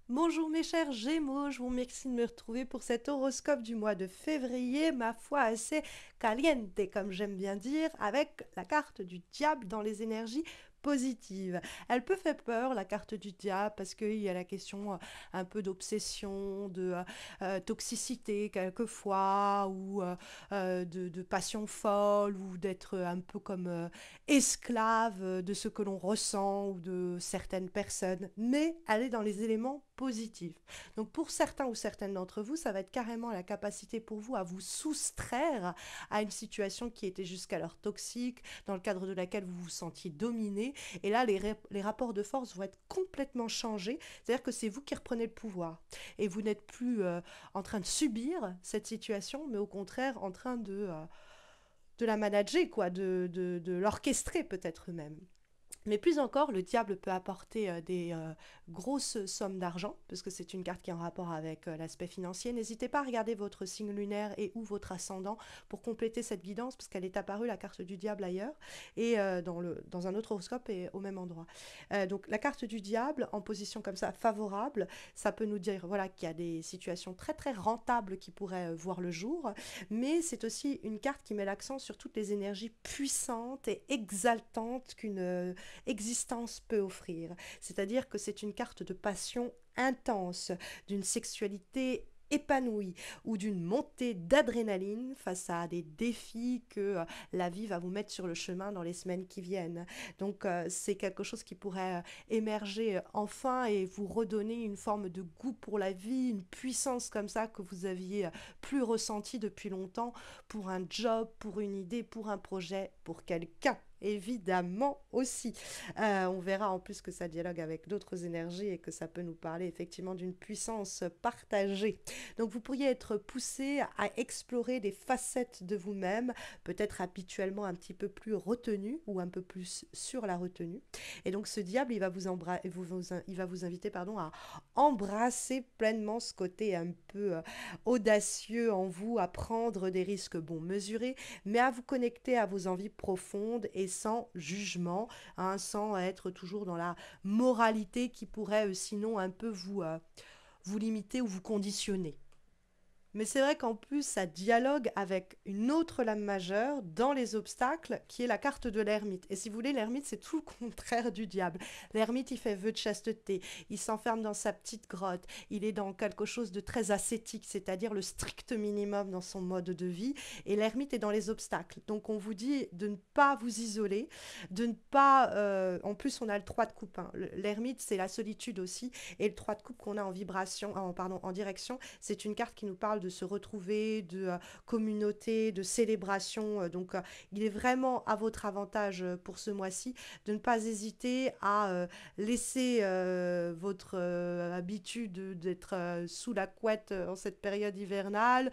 Bonjour mes chers Gémeaux, je vous remercie de me retrouver pour cet horoscope du mois de février, ma foi assez caliente, comme j'aime bien dire, avec la carte du diable dans les énergies positives. Elle peut faire peur, la carte du diable, parce qu'il y a la question un peu d'obsession, de toxicité quelquefois, ou de passion folle, ou d'être un peu comme esclave de ce que l'on ressent ou de certaines personnes, mais elle est dans les éléments positifs. Donc pour certains ou certaines d'entre vous, ça va être carrément la capacité pour vous à vous soustraire à une situation qui était jusqu'alors toxique, dans le cadre de laquelle vous vous sentiez dominé. Et là, les rapports de force vont être complètement changés. C'est-à-dire que c'est vous qui reprenez le pouvoir. Et vous n'êtes plus en train de subir cette situation, mais au contraire en train de la manager, quoi, de l'orchestrer peut-être même. Mais plus encore, le diable peut apporter des grosses sommes d'argent, parce que c'est une carte qui est en rapport avec l'aspect financier. N'hésitez pas à regarder votre signe lunaire et ou votre ascendant pour compléter cette guidance, parce qu'elle est apparue, la carte du diable, ailleurs, et dans un autre horoscope et au même endroit. Donc la carte du diable, en position comme ça, favorable, ça peut nous dire voilà, qu'il y a des situations très très rentables qui pourraient voir le jour, mais c'est aussi une carte qui met l'accent sur toutes les énergies puissantes et exaltantes qu'une existence peut offrir. C'est-à-dire que c'est une carte de passion intense, d'une sexualité épanouie ou d'une montée d'adrénaline face à des défis que la vie va vous mettre sur le chemin dans les semaines qui viennent. Donc c'est quelque chose qui pourrait émerger enfin et vous redonner une forme de goût pour la vie, une puissance comme ça que vous aviez plus ressentie depuis longtemps pour un job, pour une idée, pour un projet, pour quelqu'un évidemment aussi. On verra en plus que ça dialogue avec d'autres énergies et que ça peut nous parler effectivement d'une puissance partagée. Donc vous pourriez être poussé à explorer des facettes de vous-même, peut-être habituellement un petit peu plus retenu ou un peu plus sur la retenue. Et donc ce diable, il va vous inviter à embrasser pleinement ce côté un peu audacieux en vous, à prendre des risques bon mesurés, mais à vous connecter à vos envies profondes et sans jugement, hein, sans être toujours dans la moralité qui pourrait sinon un peu vous limiter ou vous conditionner. Mais c'est vrai qu'en plus, ça dialogue avec une autre lame majeure dans les obstacles, qui est la carte de l'ermite. Et si vous voulez, l'ermite, c'est tout le contraire du diable. L'ermite, il fait vœu de chasteté, il s'enferme dans sa petite grotte, il est dans quelque chose de très ascétique, c'est-à-dire le strict minimum dans son mode de vie. Et l'ermite est dans les obstacles. Donc on vous dit de ne pas vous isoler, de ne pas... en plus, on a le 3 de coupe, hein. L'ermite, c'est la solitude aussi. Et le 3 de coupe qu'on a en vibration, pardon, en direction, c'est une carte qui nous parle de se retrouver, de communauté, de célébration. Donc, il est vraiment à votre avantage pour ce mois-ci de ne pas hésiter à laisser votre habitude d'être sous la couette en cette période hivernale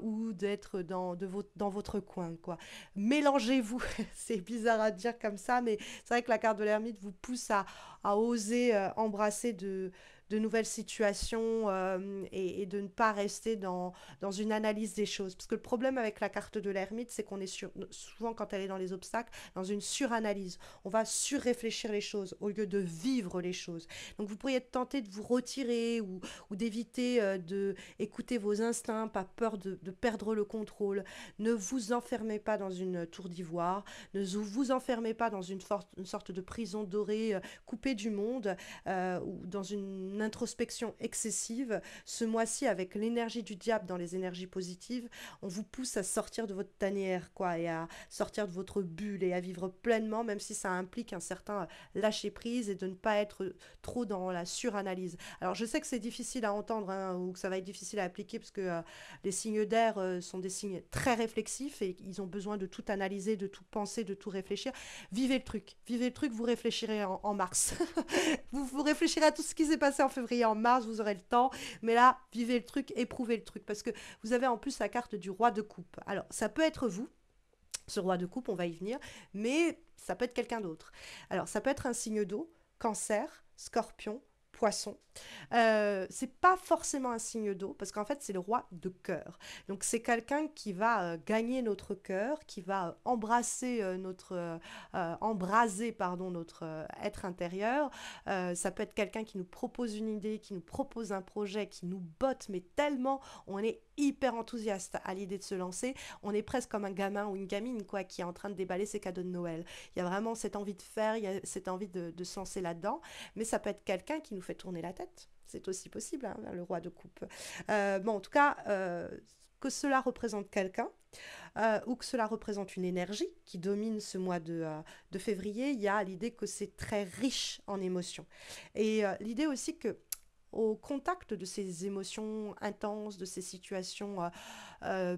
ou d'être dans votre coin, quoi. Mélangez-vous, c'est bizarre à dire comme ça, mais c'est vrai que la carte de l'ermite vous pousse à oser embrasser de nouvelles situations et de ne pas rester dans une analyse des choses. Parce que le problème avec la carte de l'ermite, c'est qu'on est souvent, quand elle est dans les obstacles, dans une suranalyse. On va surréfléchir les choses au lieu de vivre les choses. Donc vous pourriez être tenté de vous retirer ou d'éviter de écouter vos instincts, pas peur de perdre le contrôle. Ne vous enfermez pas dans une tour d'ivoire, ne vous enfermez pas dans une sorte de prison dorée coupée du monde ou dans une introspection excessive. Ce mois-ci, avec l'énergie du diable dans les énergies positives, on vous pousse à sortir de votre tanière, quoi, et à sortir de votre bulle et à vivre pleinement, même si ça implique un certain lâcher prise et de ne pas être trop dans la suranalyse. Alors, je sais que c'est difficile à entendre, hein, ou que ça va être difficile à appliquer parce que les signes d'air sont des signes très réflexifs et ils ont besoin de tout analyser, de tout penser, de tout réfléchir. Vivez le truc, vous réfléchirez en mars. Vous réfléchirez à tout ce qui s'est passé en février, en mars, vous aurez le temps. Mais là, vivez le truc, éprouvez le truc. Parce que vous avez en plus la carte du roi de coupe. Alors, ça peut être vous, ce roi de coupe, on va y venir. Mais ça peut être quelqu'un d'autre. Alors, ça peut être un signe d'eau, cancer, scorpion, poisson. C'est pas forcément un signe d'eau, parce qu'en fait, c'est le roi de cœur. Donc, c'est quelqu'un qui va gagner notre cœur, qui va embraser, pardon, notre être intérieur. Ça peut être quelqu'un qui nous propose une idée, qui nous propose un projet, qui nous botte, mais tellement on est hyper enthousiaste à l'idée de se lancer. On est presque comme un gamin ou une gamine, quoi, qui est en train de déballer ses cadeaux de Noël. Il y a vraiment cette envie de faire, il y a cette envie de se lancer là-dedans, mais ça peut être quelqu'un qui nous fait tourner la tête. C'est aussi possible, hein, le roi de coupe. Bon, en tout cas, que cela représente quelqu'un, ou que cela représente une énergie qui domine ce mois de février, il y a l'idée que c'est très riche en émotions. Et l'idée aussi que au contact de ces émotions intenses, de ces situations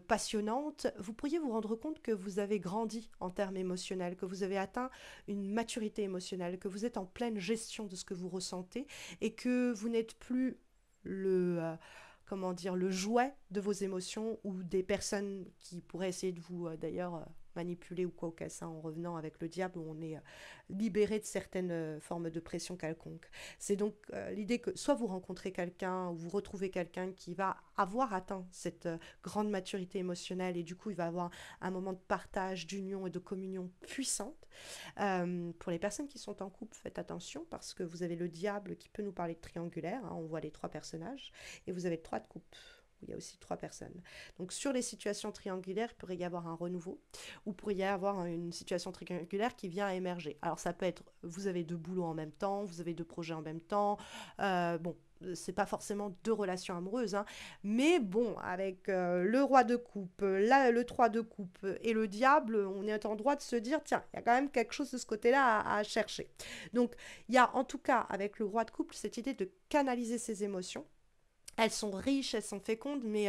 passionnantes, vous pourriez vous rendre compte que vous avez grandi en termes émotionnels, que vous avez atteint une maturité émotionnelle, que vous êtes en pleine gestion de ce que vous ressentez et que vous n'êtes plus comment dire, le jouet de vos émotions ou des personnes qui pourraient essayer de vous, d'ailleurs, manipuler ou quoi au casse, hein, en revenant avec le diable où on est libéré de certaines formes de pression quelconque. C'est donc l'idée que soit vous rencontrez quelqu'un ou vous retrouvez quelqu'un qui va avoir atteint cette grande maturité émotionnelle et du coup il va avoir un moment de partage, d'union et de communion puissante. Pour les personnes qui sont en couple, faites attention parce que vous avez le diable qui peut nous parler de triangulaire, hein, on voit les 3 personnages, et vous avez le 3 de coupe. Il y a aussi 3 personnes. Donc sur les situations triangulaires, il pourrait y avoir un renouveau ou il pourrait y avoir une situation triangulaire qui vient à émerger. Alors ça peut être, vous avez 2 boulots en même temps, vous avez 2 projets en même temps, bon, c'est pas forcément 2 relations amoureuses, hein, mais bon, avec le roi de coupe, le 3 de coupe et le diable, on est en droit de se dire, tiens, il y a quand même quelque chose de ce côté-là à chercher. Donc il y a en tout cas avec le roi de couple cette idée de canaliser ses émotions. Elles sont riches, elles sont fécondes, mais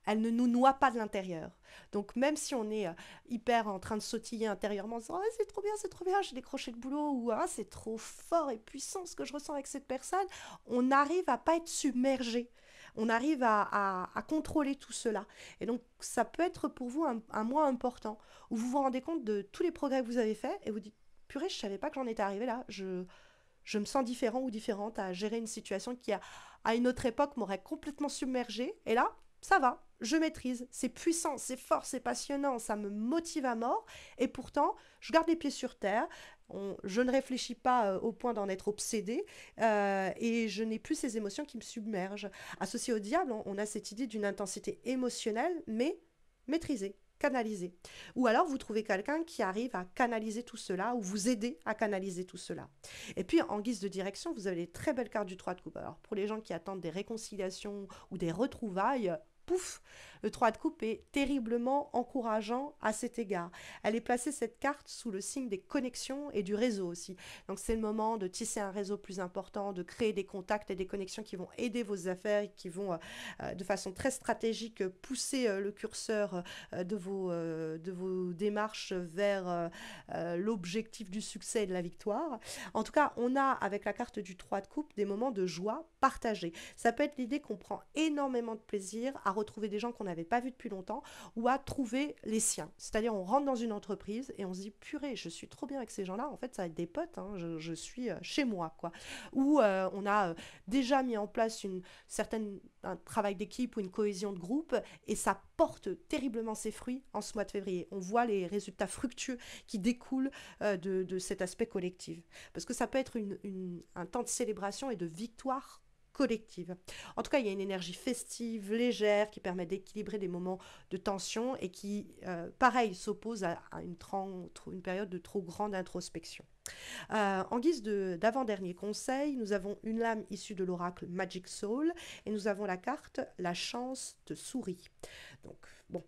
elles ne nous noient pas de l'intérieur. Donc même si on est hyper en train de sautiller intérieurement, en disant ah, c'est trop bien, j'ai décroché le boulot, ou ah, c'est trop fort et puissant ce que je ressens avec cette personne, on arrive à pas être submergé. On arrive à contrôler tout cela. Et donc, ça peut être pour vous un mois important, où vous vous rendez compte de tous les progrès que vous avez faits, et vous dites, purée, je savais pas que j'en étais arrivé là, je me sens différent ou différente à gérer une situation qui, à une autre époque, m'aurait complètement submergée. Et là, ça va, je maîtrise. C'est puissant, c'est fort, c'est passionnant, ça me motive à mort. Et pourtant, je garde les pieds sur terre. Je ne réfléchis pas au point d'en être obsédée et je n'ai plus ces émotions qui me submergent. Associé au diable, on a cette idée d'une intensité émotionnelle, mais maîtrisée, canalisée. Ou alors vous trouvez quelqu'un qui arrive à canaliser tout cela ou vous aider à canaliser tout cela. Et puis en guise de direction, vous avez les très belles cartes du 3 de coupe. Alors pour les gens qui attendent des réconciliations ou des retrouvailles, pouf, le 3 de coupe est terriblement encourageant à cet égard. Elle est placée, cette carte, sous le signe des connexions et du réseau aussi. Donc c'est le moment de tisser un réseau plus important, de créer des contacts et des connexions qui vont aider vos affaires, qui vont de façon très stratégique pousser le curseur de vos démarches vers l'objectif du succès et de la victoire. En tout cas, on a avec la carte du 3 de coupe des moments de joie partagés. Ça peut être l'idée qu'on prend énormément de plaisir à retrouver des gens qu'on n'avait pas vus depuis longtemps ou à trouver les siens. C'est-à-dire on rentre dans une entreprise et on se dit purée, je suis trop bien avec ces gens-là, en fait ça va être des potes, hein, je suis chez moi, quoi. Ou on a déjà mis en place un travail d'équipe ou une cohésion de groupe et ça porte terriblement ses fruits en ce mois de février. On voit les résultats fructueux qui découlent de cet aspect collectif. Parce que ça peut être un temps de célébration et de victoire collective. En tout cas, il y a une énergie festive, légère, qui permet d'équilibrer des moments de tension et qui, pareil, s'oppose à une période de trop grande introspection. En guise d'avant-dernier conseil, nous avons une lame issue de l'oracle Magic Soul et nous avons la carte La chance te sourit. Donc, bon...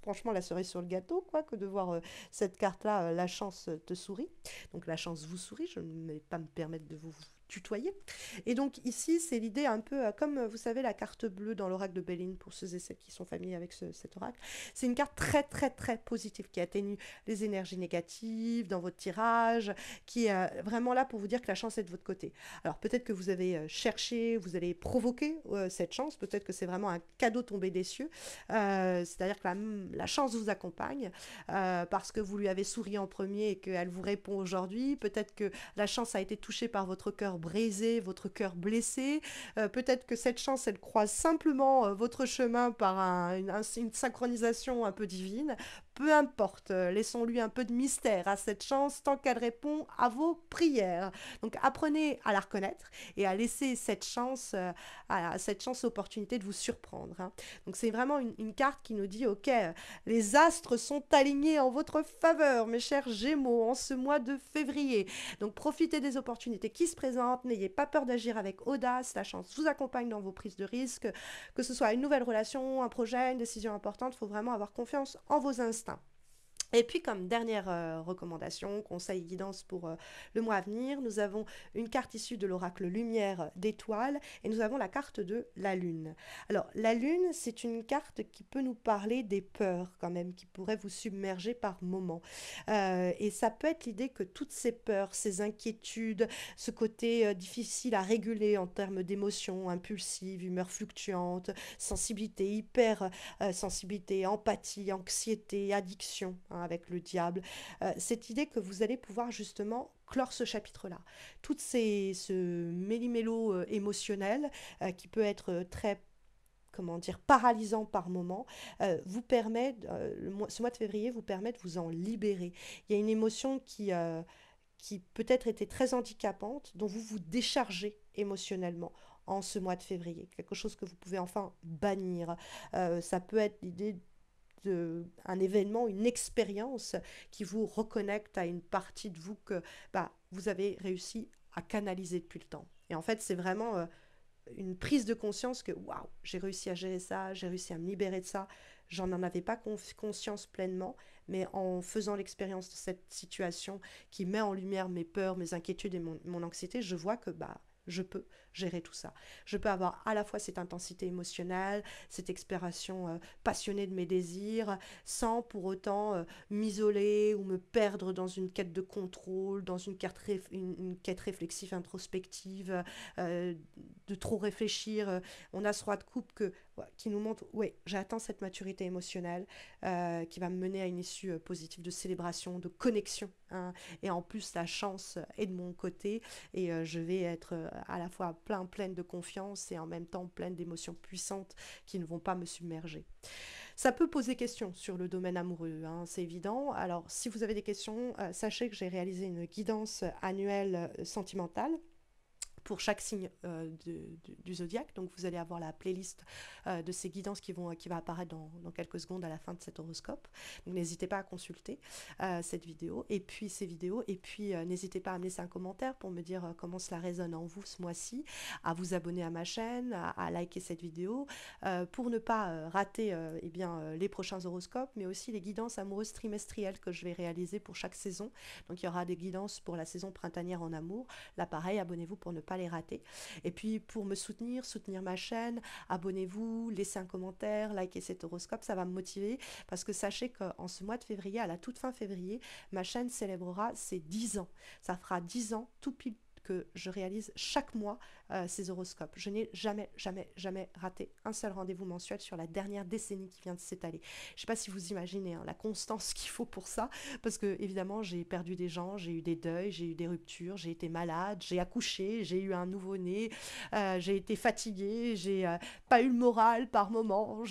Franchement, la cerise sur le gâteau, quoi, que de voir cette carte-là, la chance te sourit. Donc la chance vous sourit, je ne vais pas me permettre de vous tutoyer. Et donc ici, c'est l'idée un peu comme, vous savez, la carte bleue dans l'oracle de Béline, pour ceux et celles qui sont familiers avec cet oracle. C'est une carte très, très, très positive qui atténue les énergies négatives dans votre tirage, qui est vraiment là pour vous dire que la chance est de votre côté. Alors peut-être que vous avez cherché, vous allez provoquer cette chance, peut-être que c'est vraiment un cadeau tombé des cieux, c'est-à-dire que la chance vous accompagne parce que vous lui avez souri en premier et qu'elle vous répond aujourd'hui. Peut-être que la chance a été touchée par votre cœur briser votre cœur blessé. Peut-être que cette chance, elle croise simplement votre chemin par une synchronisation un peu divine. Peu importe, laissons-lui un peu de mystère à cette chance tant qu'elle répond à vos prières. Donc apprenez à la reconnaître et à laisser cette chance opportunité de vous surprendre. Hein. Donc c'est vraiment une carte qui nous dit, ok, les astres sont alignés en votre faveur, mes chers Gémeaux, en ce mois de février. Donc profitez des opportunités qui se présentent, n'ayez pas peur d'agir avec audace, la chance vous accompagne dans vos prises de risques, que ce soit une nouvelle relation, un projet, une décision importante, il faut vraiment avoir confiance en vos instincts. Et puis comme dernière recommandation, conseil, guidance pour le mois à venir, nous avons une carte issue de l'oracle Lumière d'étoiles et nous avons la carte de la Lune. Alors la Lune, c'est une carte qui peut nous parler des peurs quand même, qui pourraient vous submerger par moments. Et ça peut être l'idée que toutes ces peurs, ces inquiétudes, ce côté difficile à réguler en termes d'émotions impulsives, humeur fluctuante, sensibilité, hyper sensibilité, empathie, anxiété, addiction, hein, avec le diable. Cette idée que vous allez pouvoir justement clore ce chapitre-là. Ce méli-mélo émotionnel qui peut être très comment dire, paralysant par moment, ce mois de février vous permet de vous en libérer. Il y a une émotion qui peut-être était très handicapante, dont vous vous déchargez émotionnellement en ce mois de février. Quelque chose que vous pouvez enfin bannir. Ça peut être l'idée un événement, une expérience qui vous reconnecte à une partie de vous que vous avez réussi à canaliser depuis le temps. Et en fait, c'est vraiment une prise de conscience que waouh, j'ai réussi à gérer ça, j'ai réussi à me libérer de ça. J'en avais pas conscience pleinement, mais en faisant l'expérience de cette situation qui met en lumière mes peurs, mes inquiétudes et mon anxiété, je vois que je peux gérer tout ça. Je peux avoir à la fois cette intensité émotionnelle, cette exploration passionnée de mes désirs, sans pour autant m'isoler ou me perdre dans une quête de contrôle, dans une quête réflexive, introspective, de trop réfléchir. On a ce roi de coupe qui nous montre, oui, j'ai atteint cette maturité émotionnelle qui va me mener à une issue positive de célébration, de connexion. Hein, et en plus, la chance est de mon côté et je vais être à la fois pleine de confiance et en même temps pleine d'émotions puissantes qui ne vont pas me submerger. Ça peut poser question sur le domaine amoureux, hein, c'est évident. Alors, si vous avez des questions, sachez que j'ai réalisé une guidance annuelle sentimentale pour chaque signe du zodiaque. Donc vous allez avoir la playlist de ces guidances qui va apparaître dans quelques secondes à la fin de cet horoscope. Donc n'hésitez pas à consulter cette vidéo et puis ces vidéos. Et puis n'hésitez pas à me laisser un commentaire pour me dire comment cela résonne en vous ce mois-ci, à vous abonner à ma chaîne, à liker cette vidéo pour ne pas rater les prochains horoscopes, mais aussi les guidances amoureuses trimestrielles que je vais réaliser pour chaque saison. Donc il y aura des guidances pour la saison printanière en amour. Là pareil, abonnez-vous pour ne pas les rater. Et puis pour me soutenir ma chaîne, abonnez-vous, laissez un commentaire, likez cet horoscope, ça va me motiver parce que sachez qu'en ce mois de février, à la toute fin février, ma chaîne célébrera ses 10 ans. Ça fera 10 ans tout pile que je réalise chaque mois ces horoscopes. Je n'ai jamais raté un seul rendez-vous mensuel sur la dernière décennie qui vient de s'étaler. Je ne sais pas si vous imaginez la constance qu'il faut pour ça, parce que évidemment j'ai perdu des gens, j'ai eu des deuils, j'ai eu des ruptures, j'ai été malade, j'ai accouché, j'ai eu un nouveau-né, j'ai été fatiguée, j'ai pas eu le moral par moments,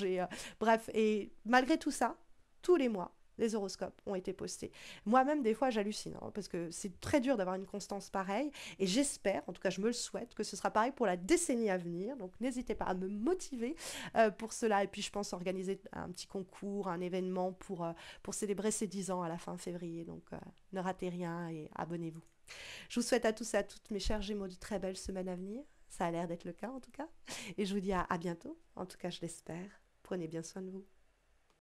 bref, et malgré tout ça, tous les mois, les horoscopes ont été postés. Moi-même, des fois, j'hallucine, hein, parce que c'est très dur d'avoir une constance pareille, et j'espère, en tout cas je me le souhaite, que ce sera pareil pour la décennie à venir, donc n'hésitez pas à me motiver pour cela, et puis je pense organiser un petit concours, un événement pour célébrer ces 10 ans à la fin février, donc ne ratez rien et abonnez-vous. Je vous souhaite à tous et à toutes, mes chers Gémeaux, de très belles semaines à venir, ça a l'air d'être le cas en tout cas, et je vous dis à bientôt, en tout cas je l'espère, prenez bien soin de vous.